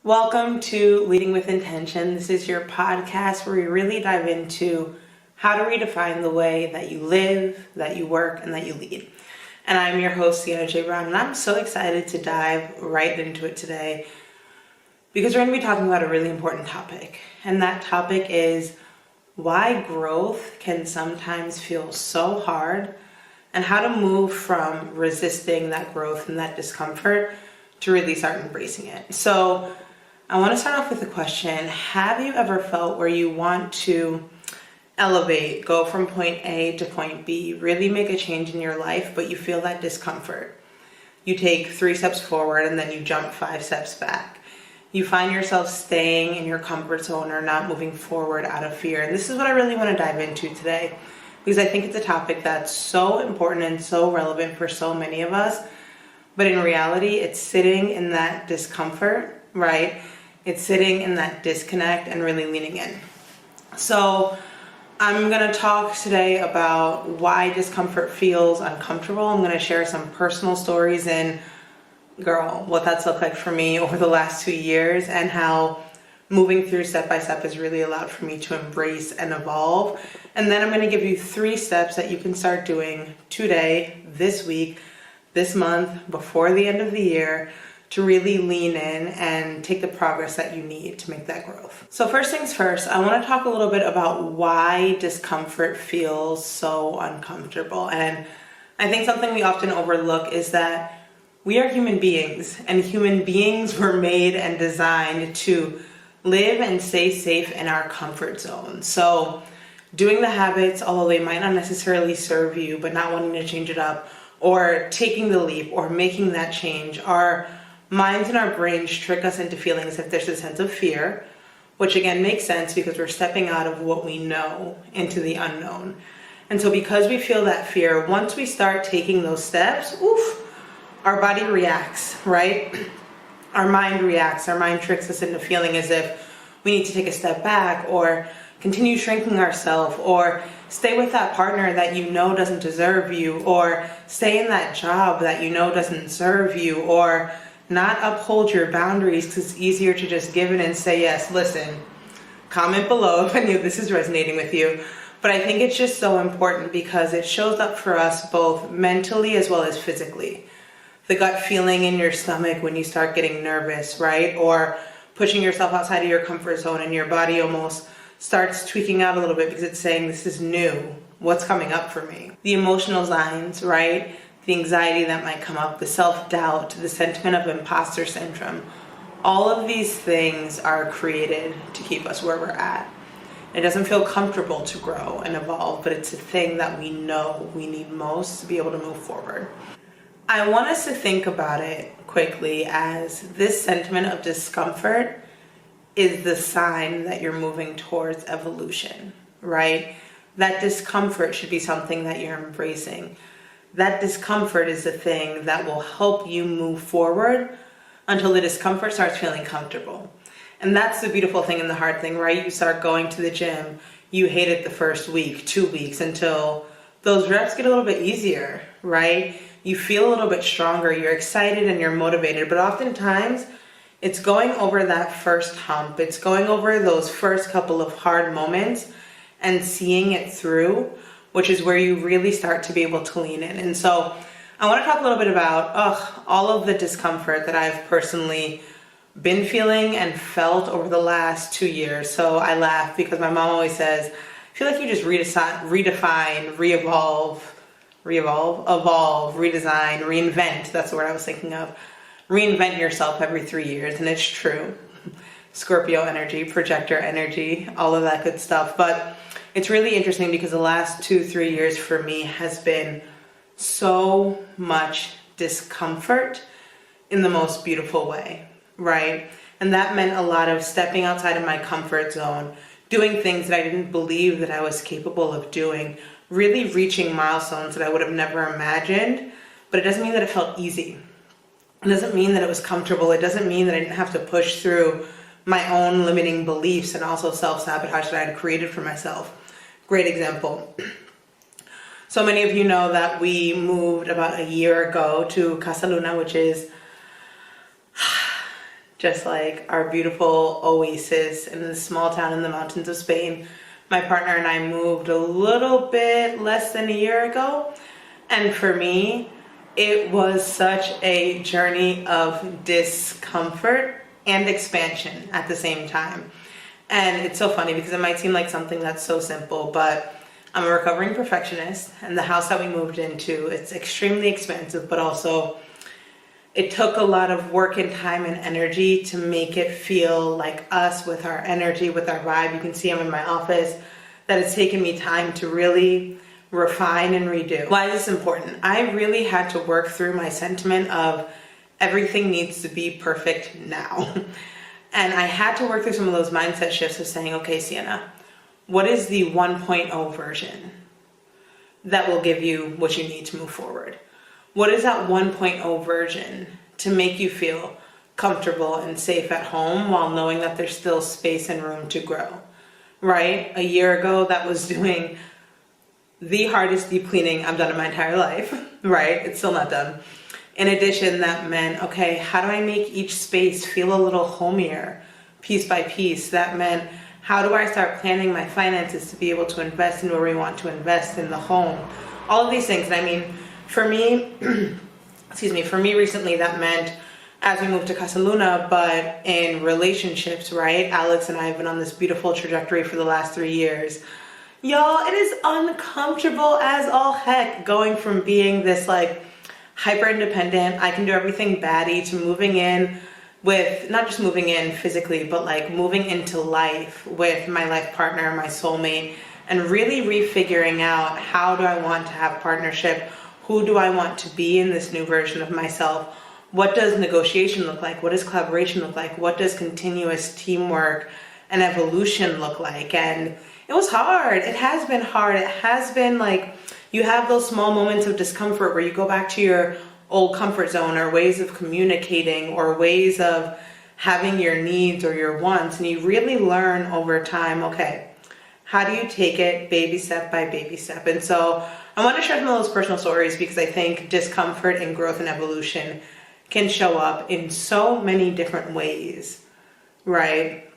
Welcome to Leading with Intention. This is your podcast where we really dive into how to redefine the way that you live, that you work, and that you lead. And I'm your host, Sienna J. Brown, and I'm so excited to dive right into it today because we're going to be talking about a really important topic. And that topic is why growth can sometimes feel so hard and how to move from resisting that growth and that discomfort to really start embracing it. So I want to start off with a question. Have you ever felt where you want to elevate, go from point A to point B, really make a change in your life, but you feel that discomfort? You take 3 steps forward and then you jump 5 steps back. You find yourself staying in your comfort zone or not moving forward out of fear. And this is what I really want to dive into today, because I think it's a topic that's so important and so relevant for so many of us. But in reality, it's sitting in that discomfort, right? It's sitting in that disconnect and really leaning in. So I'm going to talk today about why discomfort feels uncomfortable. I'm going to share some personal stories and, girl, what that's looked like for me over the last 2 years and how moving through step by step has really allowed for me to embrace and evolve. And then I'm going to give you 3 steps that you can start doing today, this week, this month, before the end of the year, to really lean in and take the progress that you need to make that growth. So first things first, I want to talk a little bit about why discomfort feels so uncomfortable. And I think something we often overlook is that we are human beings, and human beings were made and designed to live and stay safe in our comfort zone. So doing the habits, although they might not necessarily serve you, but not wanting to change it up, or taking the leap, or making that change, our minds and our brains trick us into feeling as if there's a sense of fear, which again makes sense because we're stepping out of what we know into the unknown. And so because we feel that fear, once we start taking those steps, our body reacts, right? Our mind reacts. Our mind tricks us into feeling as if we need to take a step back or continue shrinking ourselves or stay with that partner that you know doesn't deserve you, or stay in that job that you know doesn't serve you, or not uphold your boundaries because it's easier to just give in and say yes. Listen, comment below if any of this is resonating with you. But I think it's just so important because it shows up for us both mentally as well as physically. The gut feeling in your stomach when you start getting nervous, right? Or pushing yourself outside of your comfort zone and your body almost starts tweaking out a little bit because it's saying, this is new. What's coming up for me? The emotional signs, right? The anxiety that might come up, the self-doubt, the sentiment of imposter syndrome. All of these things are created to keep us where we're at. It doesn't feel comfortable to grow and evolve, but it's a thing that we know we need most to be able to move forward. I want us to think about it quickly as this sentiment of discomfort is the sign that you're moving towards evolution, right? That discomfort should be something that you're embracing. That discomfort is the thing that will help you move forward until the discomfort starts feeling comfortable. And that's the beautiful thing and the hard thing, right? You start going to the gym, you hate it the first week, 2 weeks, until those reps get a little bit easier, right? You feel a little bit stronger, you're excited and you're motivated, but oftentimes it's going over that first hump. It's going over those first couple of hard moments and seeing it through, which is where you really start to be able to lean in. And so I want to talk a little bit about all of the discomfort that I've personally been feeling and felt over the last 2 years. So I laugh because my mom always says, I feel like you just redefine, evolve, redesign, reinvent. That's the word I was thinking of. Reinvent yourself every 3 years. And it's true. Scorpio energy, projector energy, all of that good stuff. But it's really interesting because the last 2-3 years for me has been so much discomfort in the most beautiful way, right? And that meant a lot of stepping outside of my comfort zone, doing things that I didn't believe that I was capable of doing, really reaching milestones that I would have never imagined. But it doesn't mean that it felt easy. It doesn't mean that it was comfortable. It doesn't mean that I didn't have to push through my own limiting beliefs and also self-sabotage that I had created for myself. Great example. So many of you know that we moved about a year ago to Casa Luna, which is just like our beautiful oasis in this small town in the mountains of Spain. My partner and I moved a little bit less than a year ago. And for me, it was such a journey of discomfort and expansion at the same time. And it's so funny because it might seem like something that's so simple, but I'm a recovering perfectionist, and the house that we moved into, it's extremely expensive, but also it took a lot of work and time and energy to make it feel like us, with our energy, with our vibe. You can see I'm in my office, that it's taken me time to really refine and redo. Why is this important? I really had to work through my sentiment of everything needs to be perfect now. And I had to work through some of those mindset shifts of saying, okay, Sienna, what is the 1.0 version that will give you what you need to move forward? What is that 1.0 version to make you feel comfortable and safe at home while knowing that there's still space and room to grow, right? A year ago, that was doing the hardest deep cleaning I've done in my entire life, right? It's still not done. In addition, that meant, okay, how do I make each space feel a little homier, piece by piece? That meant, how do I start planning my finances to be able to invest in where we want to invest in the home? All of these things. And I mean, for me, for me recently, that meant as we moved to Casa Luna, but in relationships, right? Alex and I have been on this beautiful trajectory for the last 3 years. Y'all, it is uncomfortable as all heck going from being this like hyper independent, I can do everything baddie, to moving in with, not just moving in physically, but like moving into life with my life partner, my soulmate, and really refiguring out, how do I want to have partnership? Who do I want to be in this new version of myself? What does negotiation look like? What does collaboration look like? What does continuous teamwork and evolution look like? And it was hard. It has been hard. It has been like, you have those small moments of discomfort where you go back to your old comfort zone, or ways of communicating, or ways of having your needs or your wants. And you really learn over time, okay, how do you take it baby step by baby step? And so I want to share some of those personal stories because I think discomfort and growth and evolution can show up in so many different ways, right?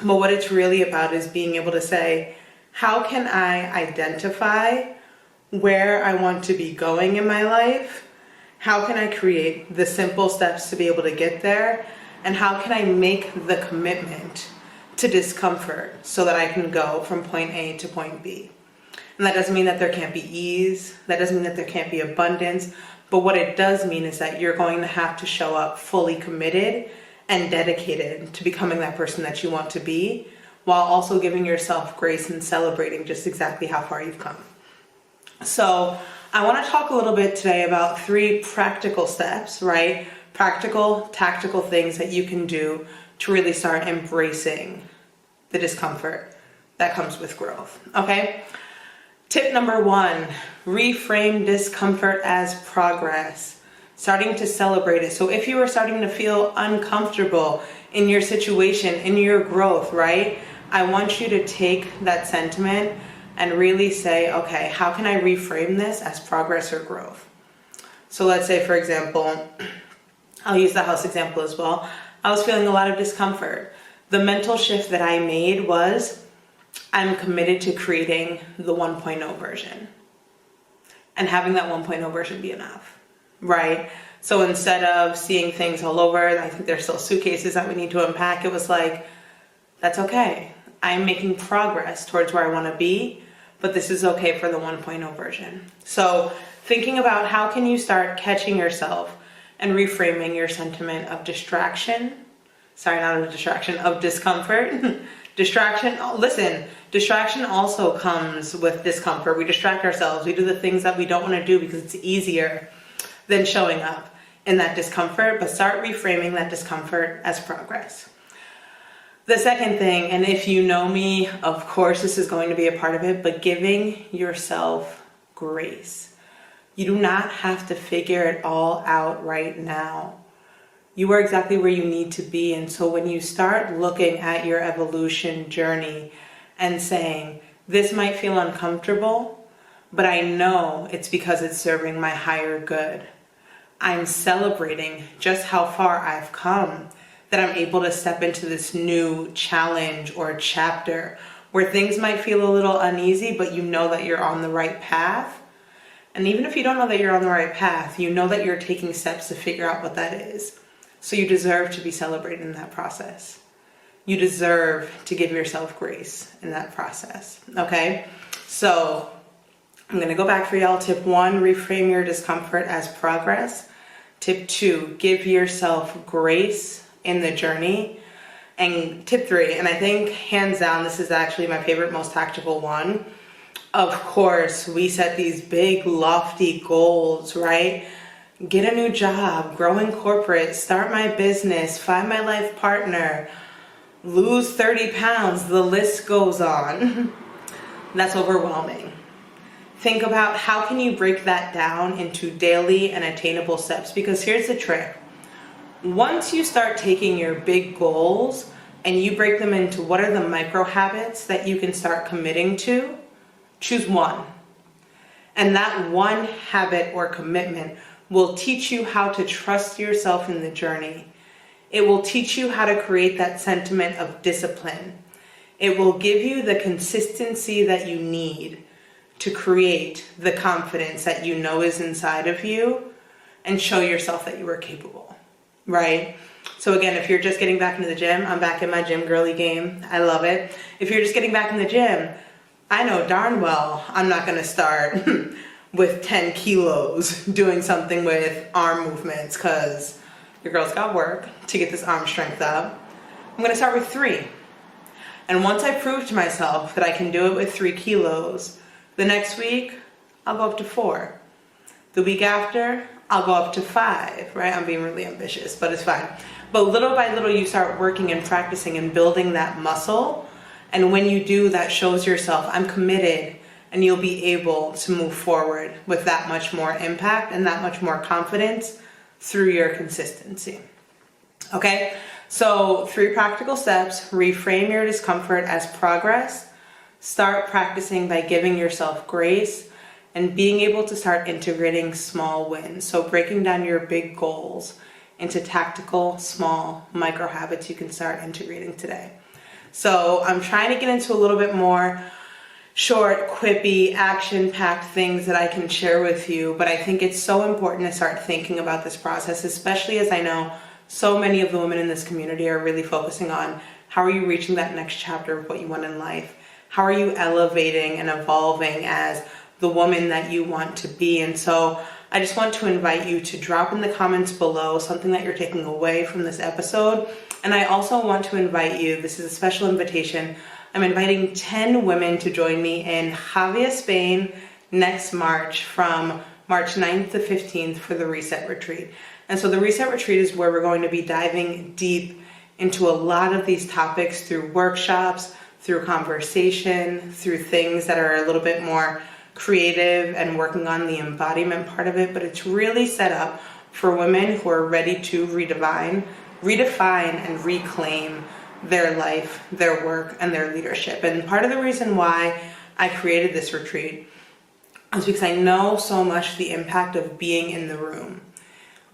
But what it's really about is being able to say, how can I identify where I want to be going in my life? How can I create the simple steps to be able to get there? And how can I make the commitment to discomfort so that I can go from point A to point B? And that doesn't mean that there can't be ease. That doesn't mean that there can't be abundance. But what it does mean is that you're going to have to show up fully committed and dedicated to becoming that person that you want to be, while also giving yourself grace and celebrating just exactly how far you've come. So I want to talk a little bit today about 3 practical steps, right? Practical, tactical things that you can do to really start embracing the discomfort that comes with growth, okay? Tip number 1, reframe discomfort as progress. Starting to celebrate it. So if you are starting to feel uncomfortable in your situation, in your growth, right? I want you to take that sentiment and really say, okay, how can I reframe this as progress or growth? So let's say, for example, I'll use the house example as well. I was feeling a lot of discomfort. The mental shift that I made was, I'm committed to creating the 1.0 version and having that 1.0 version be enough, right? So instead of seeing things all over, I think there's still suitcases that we need to unpack, it was like, that's okay. I'm making progress towards where I want to be, but this is okay for the 1.0 version. So thinking about how can you start catching yourself and reframing your sentiment of distraction. Sorry, not of distraction, of discomfort. Distraction also comes with discomfort. We distract ourselves. We do the things that we don't want to do because it's easier than showing up in that discomfort, but start reframing that discomfort as progress. The second thing, and if you know me, of course this is going to be a part of it, but giving yourself grace. You do not have to figure it all out right now. You are exactly where you need to be. And so when you start looking at your evolution journey and saying, this might feel uncomfortable, but I know it's because it's serving my higher good. I'm celebrating just how far I've come. that I'm able to step into this new challenge or chapter where things might feel a little uneasy, but you know that you're on the right path. And even if you don't know that you're on the right path, you know that you're taking steps to figure out what that is. So you deserve to be celebrated in that process. You deserve to give yourself grace in that process, okay? So I'm gonna go back for y'all. Tip 1, reframe your discomfort as progress. Tip 2, give yourself grace in the journey. And tip 3, and I think hands down, this is actually my favorite, most tactical one. Of course, we set these big, lofty goals, right? Get a new job, grow in corporate, start my business, find my life partner, lose 30 pounds, the list goes on. That's overwhelming. Think about how can you break that down into daily and attainable steps, because here's the trick. Once you start taking your big goals and you break them into what are the micro habits that you can start committing to, choose one. And that one habit or commitment will teach you how to trust yourself in the journey. It will teach you how to create that sentiment of discipline. It will give you the consistency that you need to create the confidence that you know is inside of you and show yourself that you are capable, right? So again, if you're just getting back into the gym, I'm back in my gym girly game. I love it. If you're just getting back in the gym, I know darn well I'm not gonna start with 10 kilos doing something with arm movements because your girl's got work to get this arm strength up. I'm gonna start with 3. And once I prove to myself that I can do it with 3 kilos, the next week, I'll go up to 4. The week after, I'll go up to 5, right? I'm being really ambitious, but it's fine. But little by little, you start working and practicing and building that muscle. And when you do, that shows yourself, I'm committed, and you'll be able to move forward with that much more impact and that much more confidence through your consistency. Okay? So 3 practical steps: reframe your discomfort as progress, start practicing by giving yourself grace, and being able to start integrating small wins. So breaking down your big goals into tactical, small, micro habits you can start integrating today. So I'm trying to get into a little bit more short, quippy, action-packed things that I can share with you, but I think it's so important to start thinking about this process, especially as I know so many of the women in this community are really focusing on how are you reaching that next chapter of what you want in life? How are you elevating and evolving as the woman that you want to be? And so I just want to invite you to drop in the comments below something that you're taking away from this episode. And I also want to invite you, this is a special invitation, I'm inviting 10 women to join me in Javia, Spain next March from March 9th to 15th for the Reset Retreat. And so the Reset Retreat is where we're going to be diving deep into a lot of these topics through workshops, through conversation, through things that are a little bit more creative and working on the embodiment part of it. But it's really set up for women who are ready to redefine and reclaim their life, their work, and their leadership. And part of the reason why I created this retreat is because I know so much the impact of being in the room,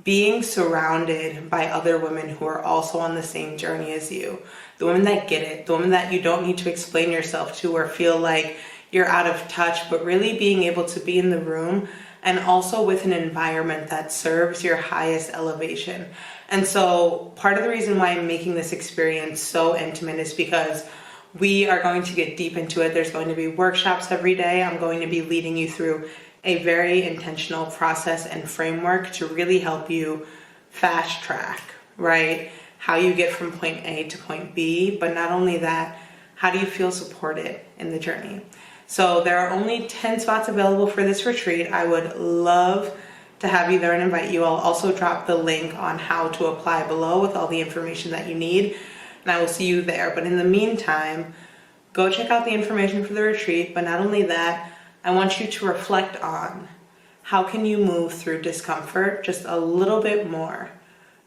being surrounded by other women who are also on the same journey as you, the women that get it, the women that you don't need to explain yourself to or feel like you're out of touch, but really being able to be in the room and also with an environment that serves your highest elevation. And so part of the reason why I'm making this experience so intimate is because we are going to get deep into it. There's going to be workshops every day. I'm going to be leading you through a very intentional process and framework to really help you fast track, right? How you get from point A to point B, but not only that, how do you feel supported in the journey? So there are only 10 spots available for this retreat. I would love to have you there and invite you. I'll also drop the link on how to apply below with all the information that you need, and I will see you there. But in the meantime, go check out the information for the retreat. But not only that, I want you to reflect on how can you move through discomfort just a little bit more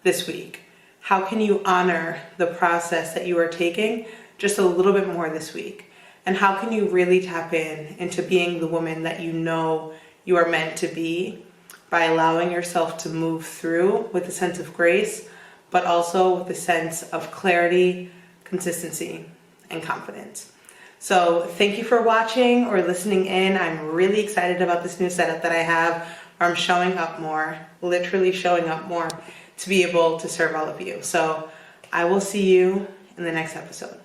this week? How can you honor the process that you are taking just a little bit more this week? And how can you really tap into being the woman that you know you are meant to be by allowing yourself to move through with a sense of grace, but also with a sense of clarity, consistency, and confidence. So thank you for watching or listening in. I'm really excited about this new setup that I have, where I'm showing up more, literally showing up more to be able to serve all of you. So I will see you in the next episode.